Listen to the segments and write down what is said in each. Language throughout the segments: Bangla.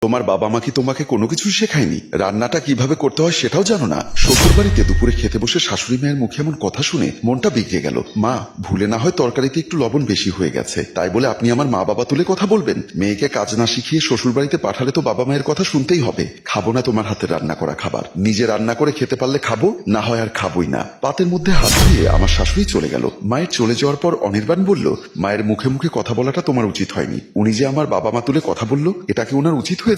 তোমার বাবা মা কি তোমাকে কোনো কিছু শেখায়নি? রান্নাটা কিভাবে করতে হয় সেটাও জানো না? শ্বশুর বাড়িতে দুপুরে খেতে বসে শাশুড়ি মায়ের মুখে এমন কথা শুনে মনটা বিগড়ে গেল। মা, ভুলে না হয় তরকারিতে একটু লবণ বেশি হয়ে গেছে, তাই বলে আপনি আমার মা বাবা তুলে কথা বলবেন? মেয়েকে কাজ না শিখিয়ে শ্বশুর বাড়িতে পাঠালে তো বাবা মায়ের কথা শুনতেই হবে। খাবো না তোমার হাতে রান্না করা খাবার। নিজে রান্না করে খেতে পারলে খাবো, না হয় আর খাবোই না। পাতের মধ্যে হাত দিয়ে আমার শাশুড়ি চলে গেল। মায়ের চলে যাওয়ার পর অনির্বাণ বলল, মায়ের মুখে মুখে কথা বলাটা তোমার উচিত হয়নি। উনি যে আমার বাবা মা তুলে কথা বলল, এটা কি ওনার উচিত হয়েছে?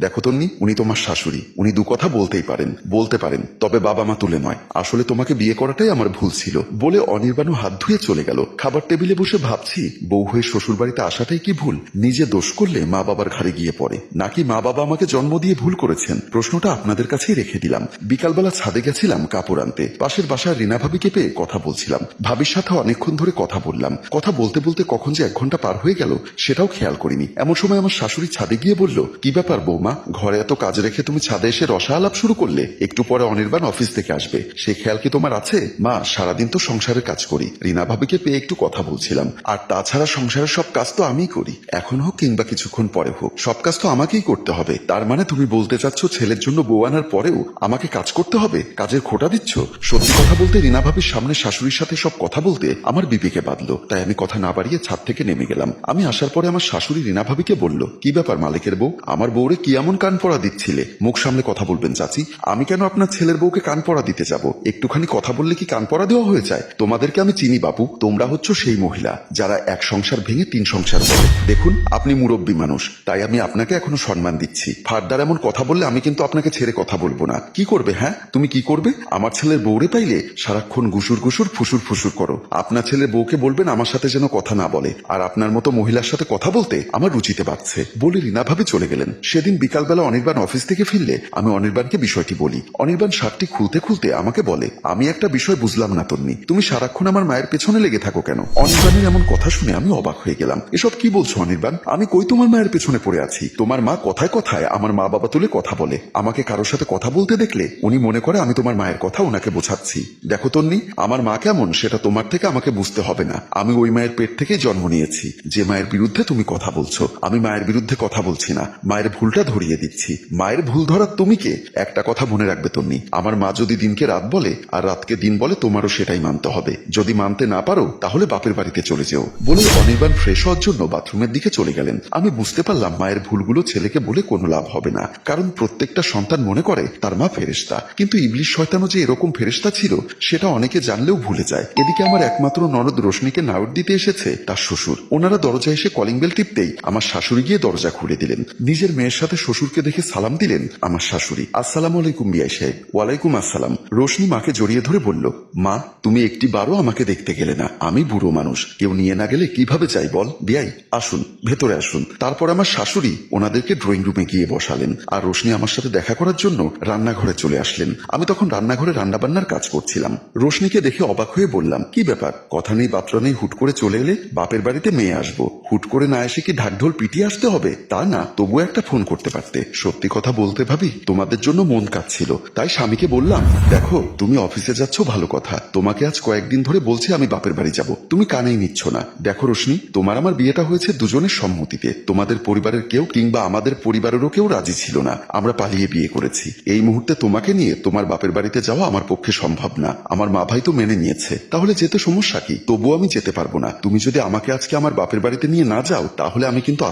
দেখো তন্নি, উনি তোমার শাশুড়ি, উনি দু কথা বলতে পারেন, তবে বাবা মা তুলে নয়। আসলে তোমাকে বিয়ে করাটাই আমার ভুল ছিল বলে অনির্বাণও হাত ধুয়ে চলে গেল। খাবার টেবিলে বসে ভাবছি, বউ হয়ে শ্বশুর বাড়িতে আসাটাই কি ভুল? নিজে দোষ করলে মা বাবার ঘাড়ে গিয়ে পড়ে, নাকি মা বাবা আমাকে জন্ম দিয়ে ভুল করেছেন? প্রশ্নটা আপনাদের কাছেই রেখে দিলাম। বিকালবেলা ছাদে গেছিলাম কাপড় আনতে। পাশের বাসার রিনা ভাবিকে পেয়ে কথা বলছিলাম। ভাবির সাথে অনেকক্ষণ ধরে কথা বললাম। কথা বলতে বলতে কখন যে 1 ঘন্টা পার হয়ে গেল সেটাও খেয়াল করিনি। এমন সময় আমার শাশুড়ি ছাদে গিয়ে বলল, কি ব্যাপার বৌমা, ঘরে এত কাজ রেখে তুমি ছাদে এসে রসা আলাপ শুরু করলে? একটু পরে অনির্বাণ অফিস থেকে আসবে, সে খেয়াল কি তোমার আছে? মা, সারাদিন তো সংসারের কাজ করি, রিনা ভাবিকে পেয়ে একটু কথা বলছিলাম। আর তাছাড়া সংসারের সব কাজ তো আমিই করি, এখন হোক কিংবা কিছুক্ষণ পরে হোক, সব কাজ তো আমাকেই করতে হবে। তার মানে তুমি বলতে চাচ্ছ ছেলের জন্য বউ আনার পরেও আমাকে কাজ করতে হবে? কাজের খোঁটা দিচ্ছ? সত্যি কথা বলতে রিনা ভাবির সামনে শাশুড়ির সাথে সব কথা বলতে আমার বিবেকে বাঁধলো, তাই আমি কথা না বাড়িয়ে ছাদ থেকে নেমে গেলাম। আমি আসার পরে আমার শাশুড়ি রিনা ভাবিকে বলল, কি ব্যাপার মালিকের বউ, আমার বউরে কি এমন কান পড়া দিচ্ছিলে? মুখ সামলে কথা বলবেন চাচি, আমি কেন আপনার ছেলের বউকে কান পড়া দিতে যাব? একটুখানি কথা বললে কি কান পড়া দেওয়া হয়ে যায়? তোমাদেরকে আমি চিনি বাপু, তোমরা হচ্ছ সেই মহিলা যারা এক সংসার ভেঙে 3 সংসার করে। দেখুন, আপনি মুরব্বী মানুষ, তাই আমি আপনাকে এখনো সম্মান দিচ্ছি। ফারদার এমন কথা বললে আমি কিন্তু আপনাকে ছেড়ে কথা বলবো না। কি করবে? হ্যাঁ, তুমি কি করবে? আমার ছেলের বউরে পাইলে সারাক্ষণ গুসুর গুসুর ফুসুর ফুসুর করো। আপনার ছেলের বউকে বলবেন আমার সাথে যেন কথা না বলে, আর আপনার মতো মহিলার সাথে কথা বলতে আমার রুচিতে বাড়ছে বলে রিনা ভাবি চলে গেলেন। সেদিন বিকালবেলা অনির্বাণ অফিস থেকে ফিরলে আমি অনির্বাণকে বিষয়টি বলি। অনির্বাণ শার্টটি খুলতে খুলতে আমাকে বলে, আমি একটা বিষয় বুঝলাম না তন্নি, তুমি সারাক্ষণ আমার মায়ের পেছনে লেগে থাকো কেন? অনির্বাণের এমন কথা শুনে আমি অবাক হয়ে গেলাম। এসব কি বলছো অনির্বাণ? আমি কই তোমার মায়ের পেছনে পড়ে আছি? তোমার মা কথায় কথায় আমার মা বাবা তুলে কথা বলে। আমাকে কারোর সাথে কথা বলতে দেখলে উনি মনে করে আমি তোমার মায়ের কথা ওনাকে বোঝাচ্ছি। দেখো তন্নি, আমার মা কেমন সেটা তোমার থেকে আমাকে বুঝতে হবে না। আমি ওই মায়ের পেট থেকেই জন্ম নিয়েছি যে মায়ের বিরুদ্ধে তুমি কথা বলছো। আমি মায়ের বিরুদ্ধে কথা বলছি না, মায়ের ভুলটা ধরিয়ে দিচ্ছি। মায়ের ভুল ধরার তুমি কে? একটা কথা মনে রাখবে তন্নি, আমার মা যদি দিনকে রাত বলে আর রাতকে দিন বলে, তোমারও সেটাই মানতে হবে। যদি মানতে না পারো তাহলে বাপের বাড়িতে চলে যেও বলে অনির্বাণ ফ্রেশ হওয়ার জন্য বাথরুমের দিকে চলে গেলেন। আমি বুঝতে পারলাম মায়ের ভুলগুলো ছেলেকে বলে কোনো লাভ হবে না, কারণ প্রত্যেকটা সন্তান মনে করে তার মা ফেরেশতা, কিন্তু ইবলিশ শয়তানও যে এরকম ফেরেশতা ছিল সেটা অনেকে জানলেও ভুলে যায়। এদিকে আমার একমাত্র ননদ রোশনিকে নাউট দিতে এসেছে তার শ্বশুর। ওনারা দরজায় এসে কলিং বেল টিপতেই আমার শাশুড়ি গিয়ে দরজা খুলে দিলেন। নিজের মেয়ের সাথে শ্বশুরকে দেখে সালাম দিলেন আমার শাশুড়ি। আসসালামু আলাইকুম বিআই সাহেব। ওয়ালাইকুম আসসালাম। রোশনি মাকে জড়িয়ে ধরে বলল, মা, তুমি একটি বারও আমাকে দেখতে গেলে না। আমি বুড়ো মানুষ, কেউ নিয়ে না গেলে কিভাবে যাই বল? বিআই আসুন, ভেতরে আসুন। তারপর আমার শাশুড়ি ওনাদেরকে ড্রয়িং রুমে গিয়ে বসালেন, আর রোশনি আমার সাথে দেখা করার জন্য রান্নাঘরে চলে আসলেন। আমি তখন রান্নাঘরে রান্নাবান্নার কাজ করছিলাম। রোশনিকে দেখে অবাক হয়ে বললাম, কি ব্যাপার, কথা নেই বার্তা নেই হুট করে চলে এলে? বাপের বাড়িতে মেয়ে আসবো, হুট করে না এসে কি ঢাকঢোল পিটিয়ে আসতে হবে? তা না, তবুও একটা ফোন করতে পারতে। সত্যি কথা বলতে ভাবি, তোমাদের জন্য মন কাঁদছিল, তাই স্বামীকে বললাম, দেখো তুমি অফিসে যাচ্ছ ভালো কথা, তোমাকে আজ কয়েকদিন ধরে বলছি আমি বাপের বাড়ি যাব, তুমি কানেই নিচ্ছ না। দেখো রোশনি, তোমার আমার বিয়েটা হয়েছে দুজনের সম্মতিতে। তোমাদের পরিবারের কেউ কিংবা আমাদের পরিবারেরও কেউ রাজি ছিল না, আমরা পালিয়ে বিয়ে করেছি। এই মুহূর্তে তোমাকে নিয়ে তোমার বাপের বাড়িতে যাওয়া আমার পক্ষে সম্ভব না। আমার মা ভাই তো মেনে নিয়েছে, তাহলে যেতে সমস্যা কি? তবুও আমি যেতে পারবো না। তুমি যদি আমাকে আজকে আমার বাপের বাড়িতে নিয়ে না যাও তাহলে আমি কিন্তু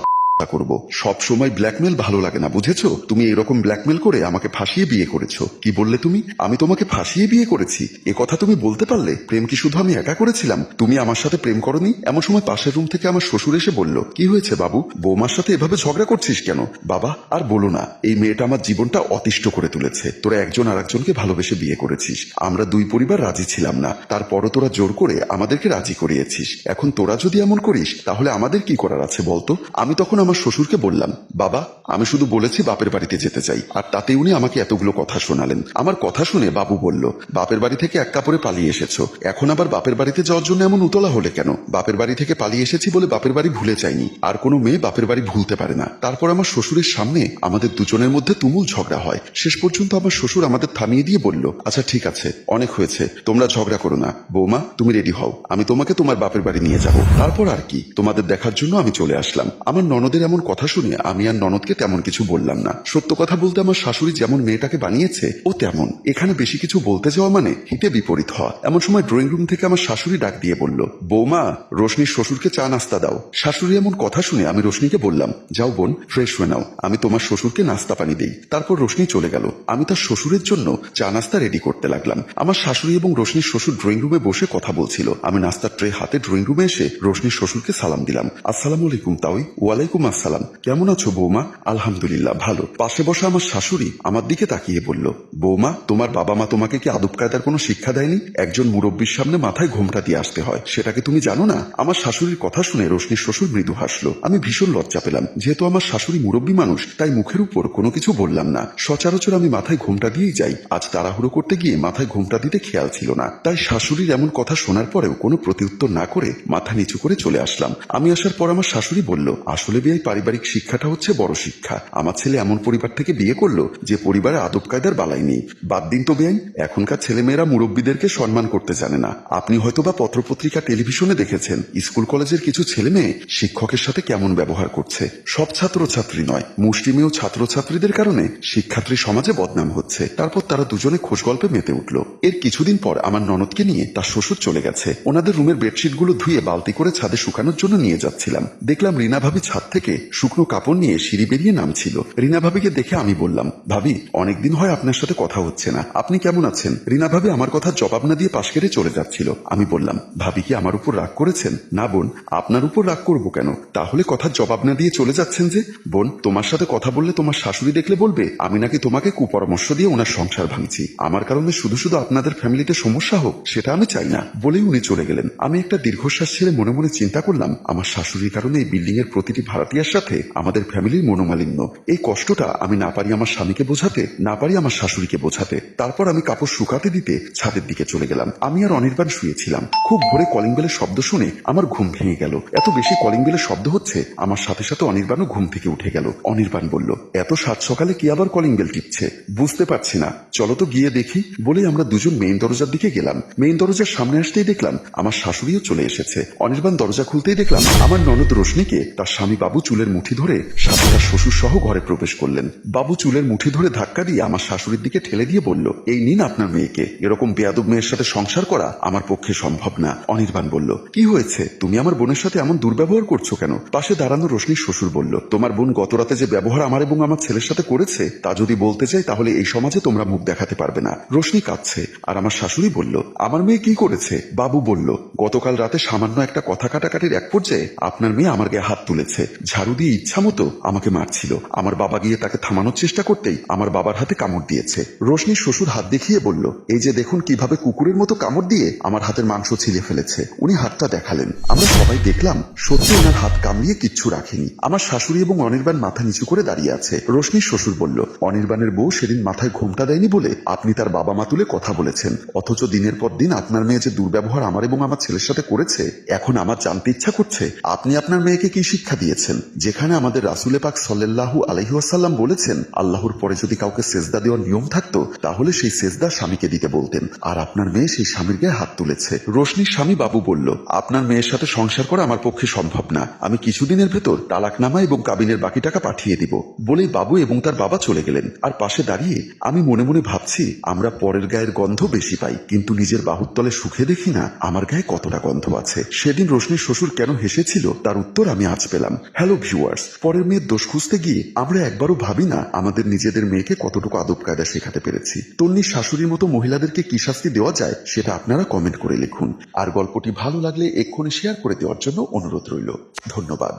করব। সব সময় ব্ল্যাকমেল ভালো লাগে না, বুঝেছো? তুমি এরকম ব্ল্যাকমেল করে আমাকে ফাঁসিয়ে বিয়ে করেছো। কি বললে তুমি? আমি তোমাকে ফাঁসিয়ে বিয়ে করেছি? এ কথা তুমি বলতে পারলে? প্রেম কি শুধু আমি একা করেছিলাম? তুমি আমার সাথে প্রেম করনি? এমন সময় পাশের রুম থেকে আমার শ্বশুর এসে বলল, কি হয়েছে বাবু, বৌমার সাথে এভাবে ঝগড়া করছিস কেন? বাবা আর বলো না, এই মেয়েটা আমার জীবনটা অতিষ্ঠ করে তুলেছে। তোরা একজন আর একজনকে ভালোবেসে বিয়ে করেছিস, আমরা দুই পরিবার রাজি ছিলাম না, তারপরও তোরা জোর করে আমাদেরকে রাজি করিয়েছিস। এখন তোরা যদি এমন করিস তাহলে আমাদের কি করার আছে বলতো? আমি তখন আমার শ্বশুরকে বললাম, বাবা আমি শুধু বলেছি বাপের বাড়িতে যেতে চাই, আর তাতে উনি আমাকে এতগুলো কথা শোনালেন। আমার কথা শুনে বাবু বলল, বাপের বাড়ি থেকে এক কাপড়ে পালিয়ে এসেছো, এখন আবার বাপের বাড়িতে যাওয়ার জন্য এমন উতলা হলে কেন? বাপের বাড়ি থেকে পালিয়ে এসেছি বলে বাপের বাড়ি ভুলে যাইনি, আর কোনো মেয়ে বাপের বাড়ি ভুলতে পারে না। তারপর আমার শ্বশুরের সামনে আমাদের দুজনের মধ্যে তুমুল ঝগড়া হয়। শেষ পর্যন্ত আমার শ্বশুর আমাদের থামিয়ে দিয়ে বলল, আচ্ছা ঠিক আছে, অনেক হয়েছে, তোমরা ঝগড়া করো না। বৌমা তুমি রেডি হও, আমি তোমাকে তোমার বাপের বাড়ি নিয়ে যাব। তারপর আর কি, তোমাদের দেখার জন্য আমি চলে আসলাম। আমার ননদের ননদের এমন কথা শুনে আমি আর ননদকে তেমন কিছু বললাম না। সত্য কথা বলতে আমার শাশুড়ি যেমন মেয়েটাকে বানিয়েছে ও তেমন। এখানে বেশি কিছু বলতে যাওয়া মানে হিতে বিপরীত হওয়া। এমন সময় ড্রয়িং রুম থেকে আমার শাশুড়ি ডাক দিয়ে বলল, বৌমা, রোশনির শ্বশুরকে চা নাস্তা দাও। শাশুড়ি এমন কথা শুনে আমি রোশনিকে বললাম, যাও বোন, ফ্রেশ হয়ে নাও, আমি তোমার শ্বশুরকে নাস্তা পানি দেই। তারপর রোশনি চলে গেল। আমি তার শ্বশুরের জন্য চা নাস্তা রেডি করতে লাগলাম। আমার শাশুড়ি এবং রোশনির শ্বশুর ড্রয়িং রুমে বসে কথা বলছিল। আমি নাস্তার ট্রে হাতে ড্রয়িং রুমে এসে রোশনির শ্বশুরকে সালাম দিলাম। আসসালামু আলাইকুম তাওই। ওয়ালাইকুম আসসালাম। কেমন আছো বৌমা? আলহামদুলিল্লাহ ভালো। পাশে বসা আমার শাশুড়ি আমার দিকে তাকিয়ে বলল, বৌমা, তোমার বাবা মা তোমাকে কি আদব কায়দার কোনো শিক্ষা দেয়নি? একজন মুরব্বীর সামনে মাথায় ঘোমটা দিয়ে আসতে হয়, সেটাকে তুমি জানো না? আমার শাশুড়ির কথা শুনে রোশনির শ্বশুর মৃদু হাসলো। আমি ভীষণ লজ্জা পেলাম। যেহেতু আমার শাশুড়ি মুরব্বী মানুষ, তাই মুখের উপর কোনো কিছু বললাম না। সচরাচর আমি মাথায় ঘোমটা দিয়েই যাই। আজ তাড়াহুড়ো করতে গিয়ে মাথায় ঘোমটা দিতে খেয়াল ছিল না, তাই শাশুড়ির এমন কথা শোনার পরেও কোনো প্রতিউত্তর না করে মাথা নিচু করে চলে আসলাম। আমি আসার পর আমার শাশুড়ি বলল, আসলে বিয়ে পারিবারিক শিক্ষাটা হচ্ছে বড় শিক্ষা। আমার ছেলে এমন পরিবার থেকে বিয়ে করলো যে পরিবারে আদব কায়দার বালাই নেই। বাদ দিন তো বেআইন, এখনকার ছেলেমেয়েরা মুরব্বীদেরকে সম্মান করতে জানে না। আপনি হয়তোবা পত্রপত্রিকা টেলিভিশনে দেখেছেন স্কুল কলেজের কিছু ছেলে মেয়ে শিক্ষকের সাথে কেমন ব্যবহার করছে। সব ছাত্রছাত্রী নয়, মুষ্টিমেয় ছাত্রছাত্রীদের কারণে শিক্ষার্থী সমাজে বদনাম হচ্ছে। তারপর তারা দুজনে খোশ গল্পে মেতে উঠল। এর কিছুদিন পর আমার ননদকে নিয়ে তার শ্বশুর চলে গেছে। ওনাদের রুমের বেডশিটগুলো ধুয়ে বালতি করে ছাদে শুকানোর জন্য নিয়ে যাচ্ছিলাম। দেখলাম রিনা ভাবি ছাদ থেকে শুকনো কাপড় নিয়ে সিঁড়ি বেরিয়ে নামছিল। রিনা ভাবিকে দেখে আমি বললাম, ভাবি, অনেকদিন হয় আপনার সাথে কথা হচ্ছে না, আপনি কেমন আছেন? রিনা ভাবি আমার কথা জবাব না দিয়ে পাশ কেটে চলে যাচ্ছিল। আমি বললাম, ভাবি কি আমার উপর রাগ করেছেন? না বোন, আপনার উপর রাগ করবো কেন? তাহলে কথার জবাব না দিয়ে চলে যাচ্ছেন যে? বোন, তোমার সাথে কথা বললে তোমার শাশুড়ি দেখলে বলবে আমি নাকি তোমাকে কুপরামর্শ দিয়ে ওনার সংসার ভাঙছি। আমার কারণে শুধু শুধু আপনাদের ফ্যামিলিতে সমস্যা হোক, সেটা আমি চাই না। বলেই উনি চলে গেলেন। আমি একটা দীর্ঘশ্বাস ছেড়ে মনে মনে চিন্তা করলাম, আমার শাশুড়ির কারণে এই বিল্ডিং এর প্রতিটি ভাড়াটিয়ার সাথে আমাদের ফ্যামিলির মনোমালিন্য। এই কষ্টটা আমি না পারি আমার স্বামীকে বোঝাতে, না পারি আমার শাশুড়িকে বোঝাতে। তারপর আমি কাপড় শুকাতে দিতে ছাদের দিকে চলে গেলাম। আমি আর অনির্বাণ শুয়েছিলাম। খুব ভোরে কলিং বেলের শব্দ শুনে আমার ঘুম ভেঙে গেল। এত বেশি কলিং বেলের শব্দ হচ্ছে, আমার সাথে সাথে অনির্বাণও ঘুম থেকে উঠে গেল। অনির্বাণ বলল, এত সাত সকালে কি আবার কলিং বেল টিপছে? বুঝতে পারছি না, চলো তো গিয়ে দেখি। বলে আমরা দুজন মেইন দরজার দিকে গেলাম। মেইন দরজার সামনে আসতেই দেখলাম আমার শাশুড়িও চলে এসেছে। অনির্বাণ দরজা খুলতেই দেখলাম আমার ননদ রোশনিকে তার স্বামী বাবু চুলের মুঠি ধরে সাথে তার শ্বশুর সহ ঘরে প্রবেশ করলেন। বাবু চুলের মুঠি ধরে ধাক্কা দিয়ে আমার শাশুড়ির দিকে ঠেলে দিয়ে বলল, এই নিন আপনার মেয়েকে। এরকম বেয়াদব মেয়ের সাথে সংসার করা আমার পক্ষে সম্ভব না। অনির্বাণ বলল, কি হয়েছে? তুমি আমার বোনের সাথে এমন দুর্ব্যবহার করছো কেন? পাশে দাঁড়ানো রোশনির শ্বশুর বলল, তোমার বোন গত রাতে যে ব্যবহার আমার এবং আমার ছেলের সাথে করেছে তা যদি বলতে চাই তাহলে এই সমাজে তোমরা মুখ দেখাতে পারবে না। রোশনি কাঁদছে আর আমার শাশুড়ি বলল, আমার মেয়ে কি করেছে? বাবু বলল, গতকাল রাতে সামান্য একটা কথা কাটাকাটির এক পর্যায়ে আপনার মেয়ে আমার গায়ে হাত তুলেছে। ঝাড়ু দিয়ে ইচ্ছা মতো আমাকে মারছিল। আমার বাবা গিয়ে তাকে থামানোর চেষ্টা করতেই আমার বাবার হাতে কামড় দিয়েছে। রোশনির শ্বশুর হাত দেখিয়ে বলল, এই যে দেখুন কিভাবে কুকুরের মতো কামড় দিয়ে আমার হাতের মাংস ছিলে ফেলেছে। উনি হাতটা দেখালেন। আমরা সবাই দেখলাম সত্যি ওনার হাত কামড়িয়ে কিচ্ছু রাখেনি। আমার শাশুড়ি এবং অনির্বাণ মাথা নিচু করে দাঁড়িয়ে আছে। রোশনির শ্বশুর বলল, অনির্বাণের বউ সেদিন মাথায় ঘোমটা দেয়নি বলে আপনি তার বাবা মা তুলে কথা বলেছেন, অথচ দিনের পর দিন আপনার মেয়ে যে দুর্ব্যবহার আমার এবং আমার ছেলের সাথে করেছে, এখন আমার জানতে ইচ্ছা করছে আপনি আপনার মেয়েকে কি শিক্ষা দিয়েছেন? যেখানে আমাদের রাসূলে পাক সাল্লাল্লাহু আলাইহি ওয়াসাল্লাম বলেছেন আল্লাহর পরে যদি কাউকে সেজদা দেওয়ার নিয়ম থাকতো তাহলে সেই সেজদা স্বামীকে দিতে বলতেন, আর আপনার মেয়ে সেই স্বামীর গায়ে হাত তুলেছে। রোশনির স্বামী বাবু বলল, আপনার মেয়ের সাথে সংসার করা আমার পক্ষে সম্ভব না। আমি কিছুদিনের ভেতর তালাকনামা এবং কাবিনের বাকি টাকা পাঠিয়ে দিব। বলেই বাবু এবং তার বাবা চলে গেলেন। আর পাশে দাঁড়িয়ে আমি মনে মনে ভাবছি, আমরা পরের গায়ের গন্ধ বেশি পাই, কিন্তু নিজের বাহুতলে সুখে দেখি না আমার গায়ে কতটা গন্ধ আছে। সেদিন রোশনির শ্বশুর কেন হেসেছিল তার উত্তর আমি আজ পেলাম। হ্যালো ভিউয়ার্স, পরের মেয়ের দোষ খুঁজতে গিয়ে আমরা একবারও ভাবি না আমাদের নিজেদের মেয়েকে কতটুকু আদব কায়দা শেখাতে পেরেছি। তন্নির শাশুড়ির মতো মহিলাদেরকে কি শাস্তি দেওয়া যায় সেটা আপনারা কমেন্ট করে লিখুন। আর গল্পটি ভালো লাগলে এক্ষুনি শেয়ার করে দেওয়ার জন্য অনুরোধ রইল। ধন্যবাদ।